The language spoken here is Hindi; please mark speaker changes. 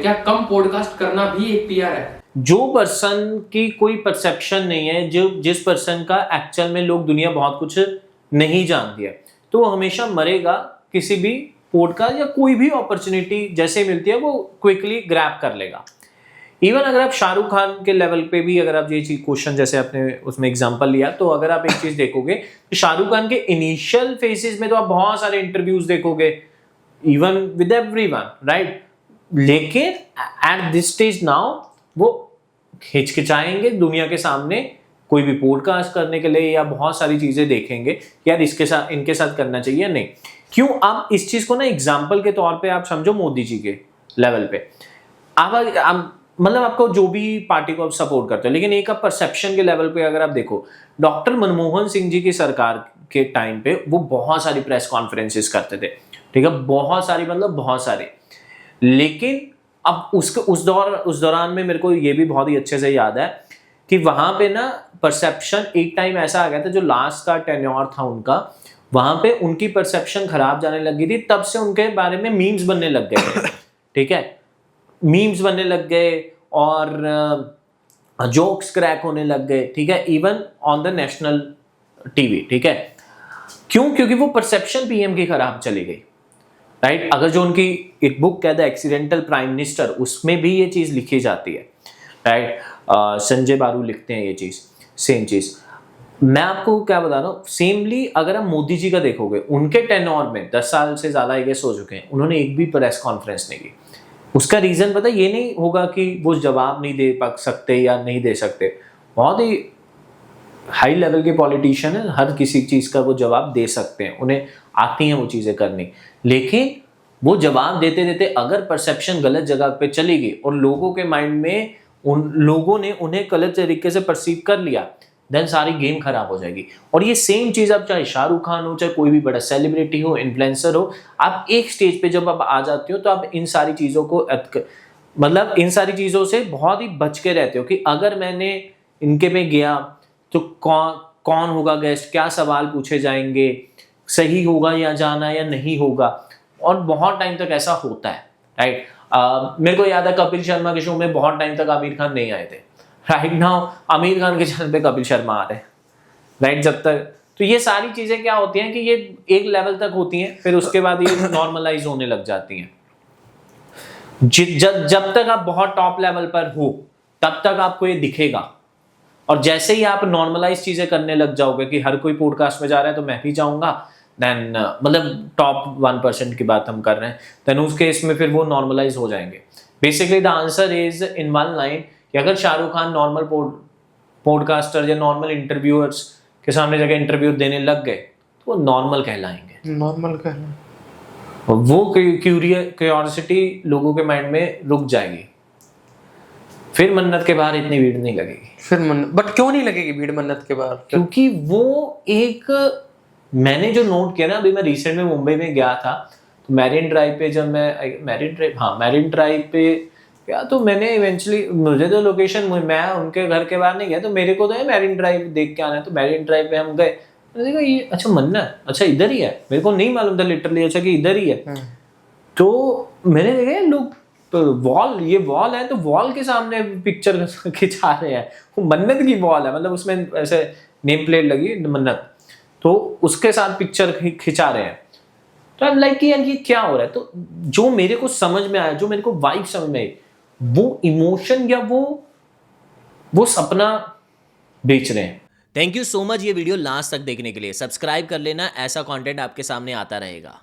Speaker 1: क्या कम पॉडकास्ट करना भी एक पीआर है?
Speaker 2: जो पर्सन की कोई परसेप्शन नहीं है, जो जिस पर्सन का एक्चुअल में लोग दुनिया बहुत कुछ नहीं जानती है, तो वो हमेशा मरेगा। किसी भी पॉडकास्ट या कोई भी अपॉर्चुनिटी जैसे मिलती है वो क्विकली ग्रैब कर लेगा। इवन अगर आप शाहरुख खान के लेवल पे भी, अगर आप ये चीज क्वेश्चन जैसे आपने उसमें एग्जांपल लिया, तो अगर आप एक चीज देखोगे तो शाहरुख खान के इनिशियल फेजेस में तो आप बहुत सारे इंटरव्यूज देखोगे, इवन विद एवरीवन, राइट। लेकिन एट दिस स्टेज नाउ वो हिचकिचाएंगे दुनिया के सामने कोई भी पॉडकास्ट करने के लिए, या बहुत सारी चीजें देखेंगे यार इसके साथ, इनके साथ करना चाहिए नहीं। क्यों? आप इस चीज को ना एग्जाम्पल के तौर पे आप समझो मोदी जी के लेवल पे। आप मतलब आपको जो भी पार्टी को आप सपोर्ट करते हो, लेकिन एक आप परसेप्शन के लेवल पे अगर आप देखो, डॉक्टर मनमोहन सिंह जी की सरकार के टाइम पे वो बहुत सारी प्रेस कॉन्फ्रेंसेस करते थे, ठीक है, बहुत सारी, मतलब बहुत सारी। लेकिन अब उस दौरान में मेरे को ये भी बहुत ही अच्छे से याद है कि वहां पे ना परसेप्शन एक टाइम ऐसा आ गया था, जो लास्ट का टेन्योर था उनका, वहां पे उनकी परसेप्शन खराब जाने लगी थी। तब से उनके बारे में मीम्स बनने लग गए थे, ठीक है, मीम्स बनने लग गए और जोक्स क्रैक होने लग गए, ठीक है, even on the national TV, ठीक है। क्यों? क्योंकि वो परसेप्शन पीएम की खराब चली गई, राइट। अगर जो उनकी एक बुक है द एक्सीडेंटल प्राइम मिनिस्टर, उसमें भी ये चीज लिखी जाती है, राइट। संजय बारू लिखते हैं ये चीज, सेम चीज। मैं आपको क्या बता रहा हूँ, सेमली अगर आप मोदी जी का देखोगे, उनके टेन्योर में 10 साल से ज्यादा आई गेस हो चुके हैं, उन्होंने एक भी प्रेस कॉन्फ्रेंस नहीं की। उसका रीजन पता, ये नहीं होगा कि वो जवाब नहीं दे सकते या नहीं दे सकते, बहुत ही हाई लेवल के पॉलिटिशियन है, हर किसी चीज का वो जवाब दे सकते हैं, उन्हें आती हैं वो चीजें करनी। लेकिन वो जवाब देते देते अगर परसेप्शन गलत जगह पे चली गई और लोगों के माइंड में उन लोगों ने उन्हें गलत तरीके से परसीव कर लिया, देन सारी गेम खराब हो जाएगी। और ये सेम चीज आप चाहे शाहरुख खान हो, चाहे कोई भी बड़ा सेलिब्रिटी हो, इन्फ्लुएंसर हो, आप एक स्टेज पे जब आप आ जाते हो तो आप इन सारी चीजों को, मतलब इन सारी चीजों से बहुत ही बच के रहते हो कि अगर मैंने इनके में गया तो कौन होगा गेस्ट, क्या सवाल पूछे जाएंगे, सही होगा या जाना या नहीं होगा। और बहुत टाइम तक ऐसा होता है, राइट। मेरे को याद है कपिल शर्मा के शो में बहुत टाइम तक आमिर खान नहीं आए थे, राइट नाउ आमिर खान के चैनल पे कपिल शर्मा आ रहे हैं, राइट। जब तक तो ये सारी चीजें क्या होती हैं कि ये एक लेवल तक होती हैं, फिर उसके बाद ये नॉर्मलाइज होने लग जाती हैं। जब तक आप बहुत टॉप लेवल पर हो तब तक आपको ये दिखेगा, और जैसे ही आप नॉर्मलाइज चीजें करने लग जाओगे कि हर कोई पॉडकास्ट में जा रहा है तो मैं भी जाऊंगा, देन मतलब टॉप 1% की बात हम कर रहे हैं, देन उस केस में फिर वो नॉर्मलाइज हो जाएंगे। Basically the answer is in one line कि अगर शाहरुख खान नॉर्मल पॉडकास्टर या नॉर्मल इंटरव्यूअर्स के सामने जगह इंटरव्यू देने लग गए तो वो नॉर्मल कहलाएंगे,
Speaker 1: नॉर्मल कहलाएंगे।
Speaker 2: वो क्यूरियोसिटी लोगों के माइंड में रुक जाएगी, फिर मन्नत के बाहर इतनी भीड़ नहीं लगेगी।
Speaker 1: फिर बट क्यों नहीं लगेगी भीड़ मन्नत के बाहर?
Speaker 2: क्योंकि वो एक, मैंने जो नोट किया ना, अभी मैं रिसेंट में मुंबई में गया था, तो मैरिन ड्राइव पे जब मैं मैरिन ड्राइव पे गया तो मैंने इवेंचुअली, मुझे तो लोकेशन, मैं उनके घर के बाहर नहीं गया, तो मेरे को तो मैरिन ड्राइव देख के आना है, तो मैरिन ड्राइव पे हम गए, मैंने देखा ये अच्छा मन्नत, अच्छा इधर ही है, मेरे को नहीं मालूम था लिटरली, अच्छा कि इधर ही है। तो मैंने देखा लोग वॉल, ये वॉल है तो वॉल के सामने पिक्चर खिंचा रहे हैं, वो मन्नत की वॉल है, मतलब उसमें ऐसे नेम प्लेट लगी मन्नत, तो उसके साथ पिक्चर खिंचा रहे हैं। तो आई एम लाइक यार ये क्या हो रहा है। तो जो मेरे को समझ में आया, जो मेरे को वाइब समझ में आई, वो इमोशन या वो सपना बेच रहे हैं।
Speaker 3: थैंक यू सो मच ये वीडियो लास्ट तक देखने के लिए। सब्सक्राइब कर लेना, ऐसा कंटेंट आपके सामने आता रहेगा।